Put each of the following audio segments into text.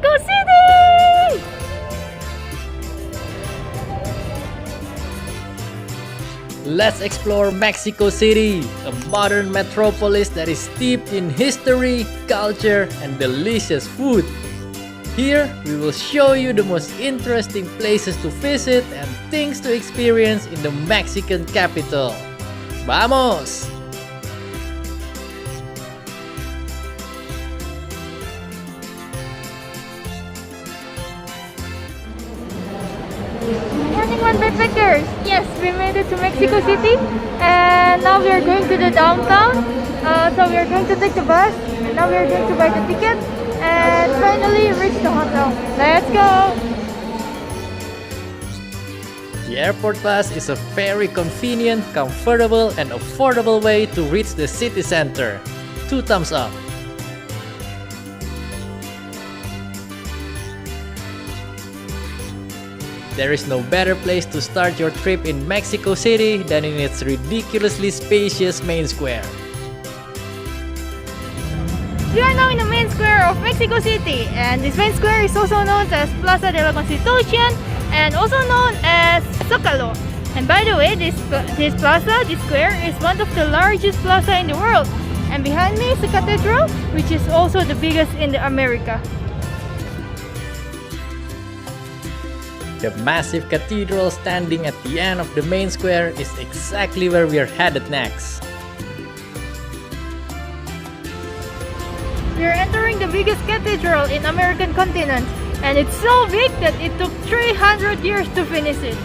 Mexico City! Let's explore Mexico City, a modern metropolis that is steeped in history, culture, and delicious food. Here, we will show you the most interesting places to visit and things to experience in the Mexican capital. ¡Vamos! Morning one backpackers! Yes, we made it to Mexico City and now we are going to the downtown. So we are going to take the bus and now we are going to buy the ticket and finally reach the hotel. Let's go! The airport bus is a very convenient, comfortable, and affordable way to reach the city center. 2 thumbs up! There is no better place to start your trip in Mexico City than in its ridiculously spacious main square. We are now in the main square of Mexico City, and this main square is also known as Plaza de la Constitución and also known as Zocalo. And by the way, this square is one of the largest plaza in the world. And behind me is the Cathedral, which is also the biggest in America. The massive cathedral standing at the end of the main square is exactly where we are headed next. We are entering the biggest cathedral in American continent, and it's so big that it took 300 years to finish it.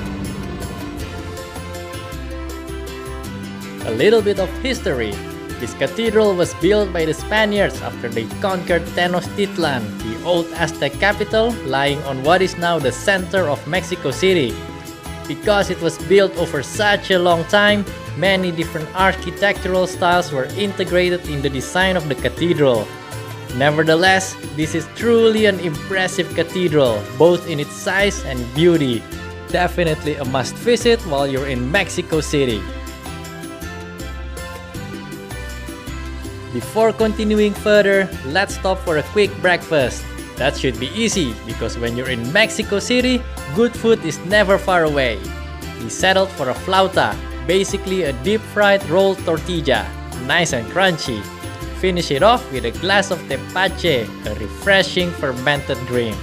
A little bit of history. This cathedral was built by the Spaniards after they conquered Tenochtitlan, the old Aztec capital lying on what is now the center of Mexico City. Because it was built over such a long time, many different architectural styles were integrated in the design of the cathedral. Nevertheless, this is truly an impressive cathedral, both in its size and beauty. Definitely a must visit while you're in Mexico City. Before continuing further, let's stop for a quick breakfast. That should be easy because when you're in Mexico City, good food is never far away. We settled for a flauta, basically a deep-fried rolled tortilla, nice and crunchy. Finish it off with a glass of tepache, a refreshing fermented drink.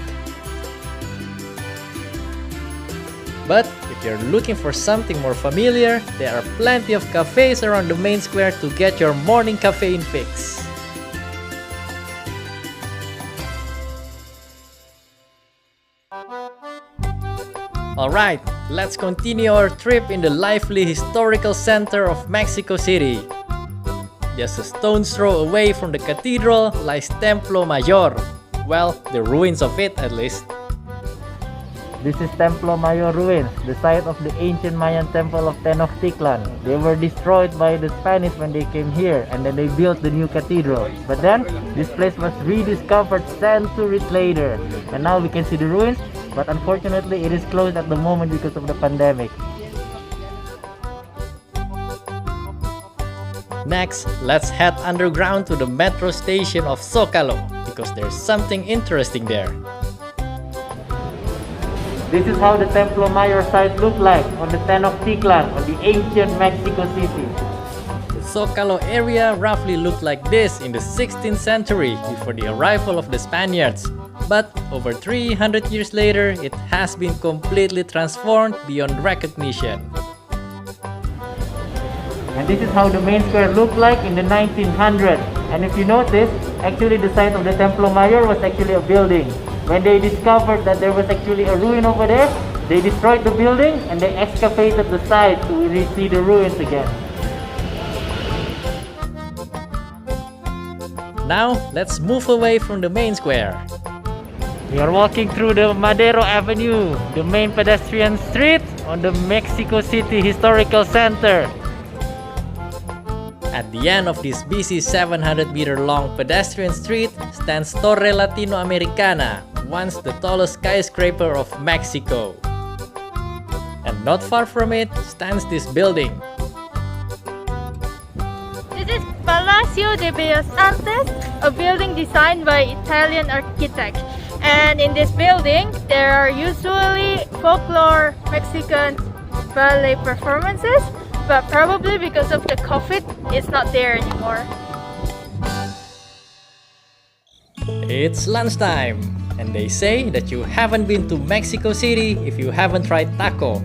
But if you're looking for something more familiar, there are plenty of cafes around the main square to get your morning caffeine fix. Alright, let's continue our trip in the lively historical center of Mexico City. Just a stone's throw away from the cathedral lies Templo Mayor. Well, the ruins of it at least. This is Templo Mayor ruins, the site of the ancient Mayan temple of Tenochtitlan. They were destroyed by the Spanish when they came here and then they built the new cathedral. But then, this place was rediscovered centuries later. And now we can see the ruins, but unfortunately it is closed at the moment because of the pandemic. Next, let's head underground to the metro station of Zocalo because there's something interesting there. This is how the Templo Mayor site looked like on the Tenochtitlan, on the ancient Mexico City. The Zocalo area roughly looked like this in the 16th century before the arrival of the Spaniards. But over 300 years later, it has been completely transformed beyond recognition. And this is how the main square looked like in the 1900s. And if you notice, actually the site of the Templo Mayor was actually a building. When they discovered that there was actually a ruin over there, they destroyed the building and they excavated the site to see the ruins again. Now, let's move away from the main square. We are walking through the Madero Avenue, the main pedestrian street on the Mexico City Historical Center. At the end of this busy 700-meter-long pedestrian street stands Torre Latinoamericana, once the tallest skyscraper of Mexico. And not far from it stands this building. This is Palacio de Bellas Artes, a building designed by Italian architect. And in this building, there are usually folklore Mexican ballet performances, but probably because of the COVID, it's not there anymore. It's lunchtime, and they say that you haven't been to Mexico City if you haven't tried taco.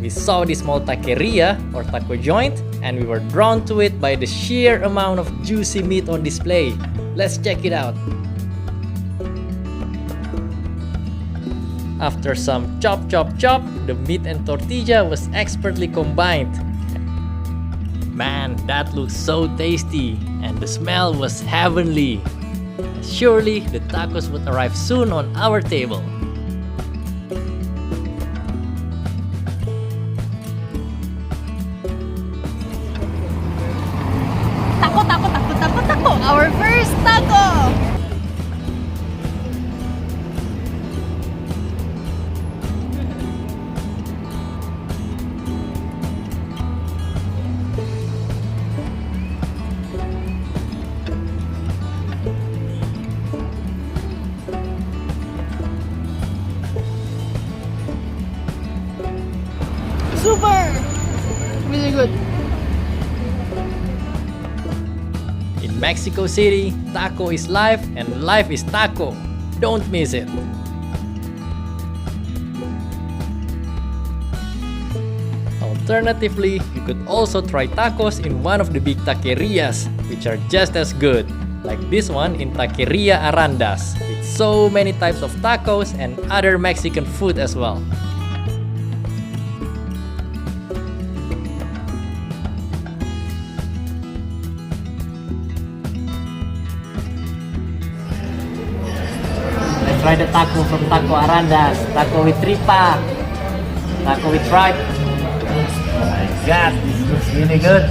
We saw this small taqueria or taco joint, and we were drawn to it by the sheer amount of juicy meat on display. Let's check it out. After some chop chop chop, the meat and tortilla was expertly combined. Man, that looks so tasty, and the smell was heavenly. Surely, the tacos would arrive soon on our table. Taco, taco, taco, taco, taco! Our first taco! Super! Really good. In Mexico City, taco is life and life is taco. Don't miss it. Alternatively, you could also try tacos in one of the big taquerias, which are just as good, like this one in Taqueria Arandas, with so many types of tacos and other Mexican food as well. Try the taco from Taco Arandas. Taco with tripa. Taco with tripe. Oh my god, this looks really good.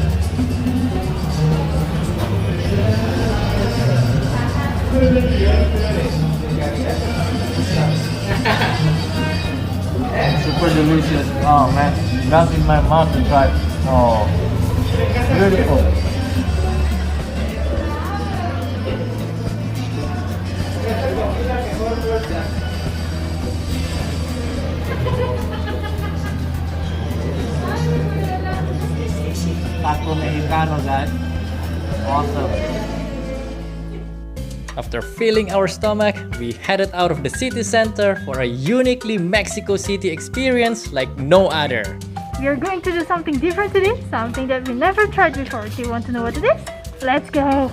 Super delicious. Oh man, melt in my mouth the tripe. Oh, beautiful. Taco Mexicano, guys. Awesome. After filling our stomach, we headed out of the city center for a uniquely Mexico City experience like no other. We are going to do something different today, something that we never tried before. Do you want to know what it is? Let's go!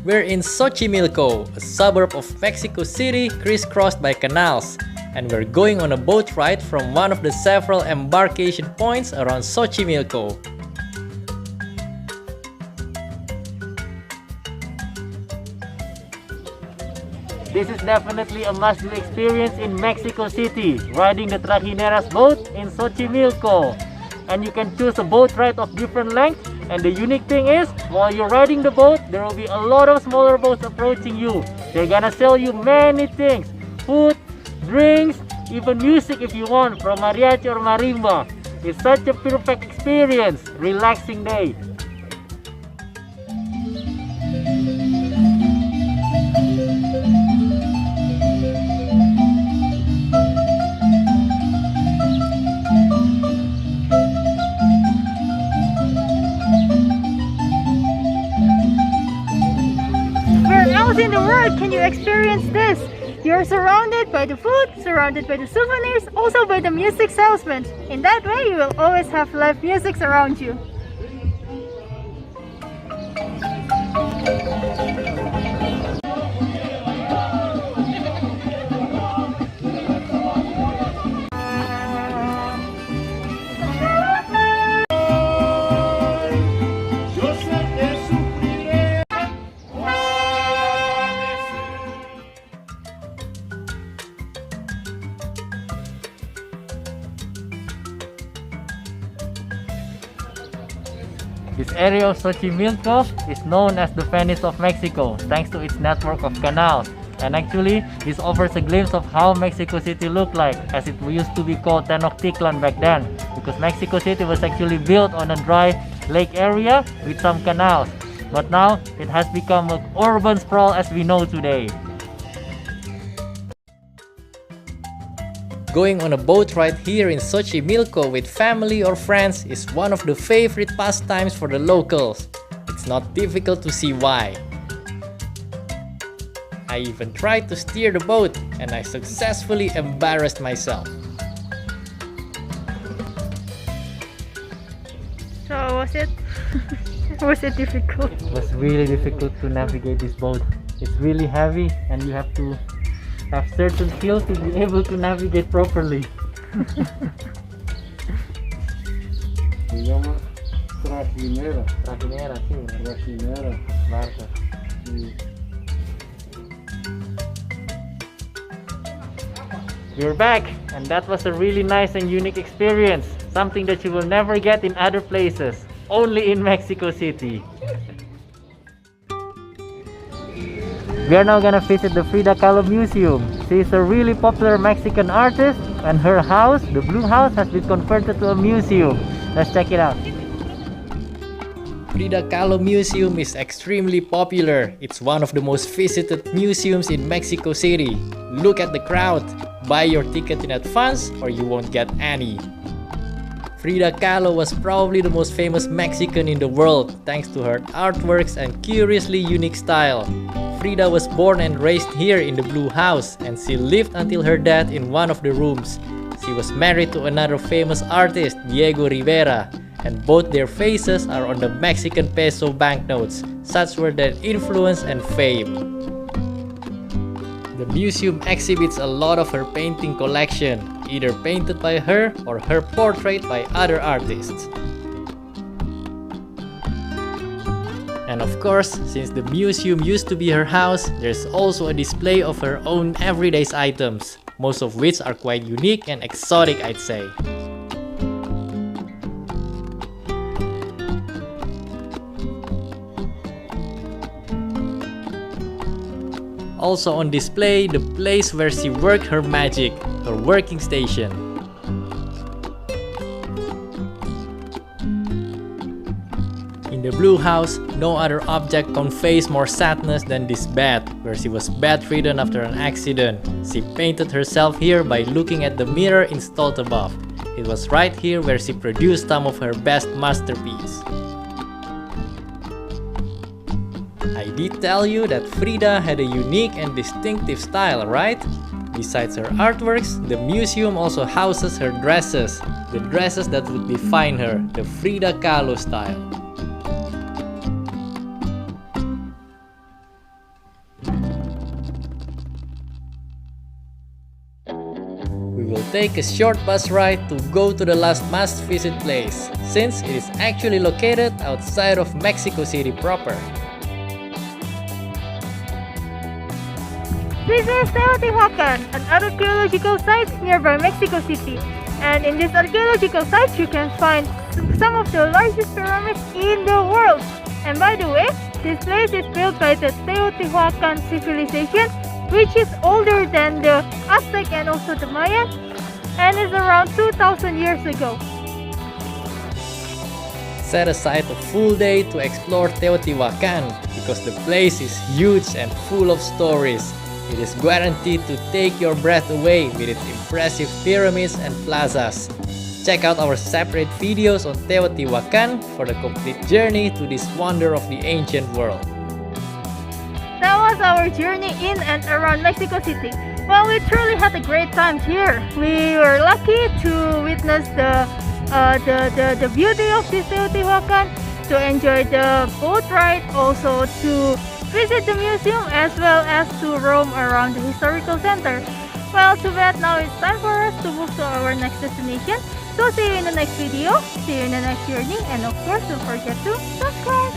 We're in Xochimilco, a suburb of Mexico City crisscrossed by canals, and we're going on a boat ride from one of the several embarkation points around Xochimilco. This is definitely a must-do experience in Mexico City, riding the Trajineras boat in Xochimilco. And you can choose a boat ride of different lengths, and the unique thing is, while you're riding the boat, there will be a lot of smaller boats approaching you. They're gonna sell you many things, food, drinks, even music if you want, from mariachi or marimba. It's such a perfect experience, relaxing day. Where else in the world can you experience this? You're surrounded by the food, surrounded by the souvenirs, also by the music salesmen. In that way, you will always have live music around you. This area of Xochimilco is known as the Venice of Mexico, thanks to its network of canals. And actually, this offers a glimpse of how Mexico City looked like, as it used to be called Tenochtitlan back then, because Mexico City was actually built on a dry lake area with some canals. but now it has become an urban sprawl as we know today. Going on a boat ride here in Xochimilco with family or friends is one of the favorite pastimes for the locals. It's not difficult to see why. I even tried to steer the boat and I successfully embarrassed myself. So was it? Was it difficult? It was really difficult to navigate this boat. It's really heavy and you have to have certain skills to be able to navigate properly. Se llama trajinera. Trajinera, sí. Trajinera. Barca. Sí. We're back, and that was a really nice and unique experience. Something that you will never get in other places. Only in Mexico City. We are now gonna visit the Frida Kahlo Museum. She is a really popular Mexican artist, and her house, the Blue House, has been converted to a museum. Let's check it out. Frida Kahlo Museum is extremely popular. It's one of the most visited museums in Mexico City. Look at the crowd. Buy your ticket in advance or you won't get any. Frida Kahlo was probably the most famous Mexican in the world thanks to her artworks and curiously unique style. Frida was born and raised here in the Blue House and she lived until her death in one of the rooms. She was married to another famous artist, Diego Rivera, and both their faces are on the Mexican peso banknotes. Such were their influence and fame. The museum exhibits a lot of her painting collection, either painted by her or her portrait by other artists. And of course, since the museum used to be her house, there's also a display of her own everyday items, most of which are quite unique and exotic, I'd say. Also on display, the place where she worked her magic, her working station. In the Blue House, no other object conveys more sadness than this bed, where she was bedridden after an accident. She painted herself here by looking at the mirror installed above. It was right here where she produced some of her best masterpieces. I did tell you that Frida had a unique and distinctive style, right? Besides her artworks, the museum also houses her dresses, the dresses that would define her, the Frida Kahlo style. We will take a short bus ride to go to the last must-visit place, since it is actually located outside of Mexico City proper. This is Teotihuacan, an archaeological site nearby Mexico City. And in this archaeological site, you can find some of the largest pyramids in the world. And by the way, this place is built by the Teotihuacan civilization, which is older than the Aztec and also the Mayan, and is around 2,000 years ago. Set aside a full day to explore Teotihuacan because the place is huge and full of stories. It is guaranteed to take your breath away with its impressive pyramids and plazas. Check out our separate videos on Teotihuacan for the complete journey to this wonder of the ancient world. That was our journey in and around Mexico City. Well, we truly had a great time here. We were lucky to witness the beauty of this Teotihuacan, to enjoy the boat ride, also to visit the museum, as well as to roam around the historical center. Well, too bad now it's time for us to move to our next destination. So see you in the next video, see you in the next journey, and of course don't forget to subscribe!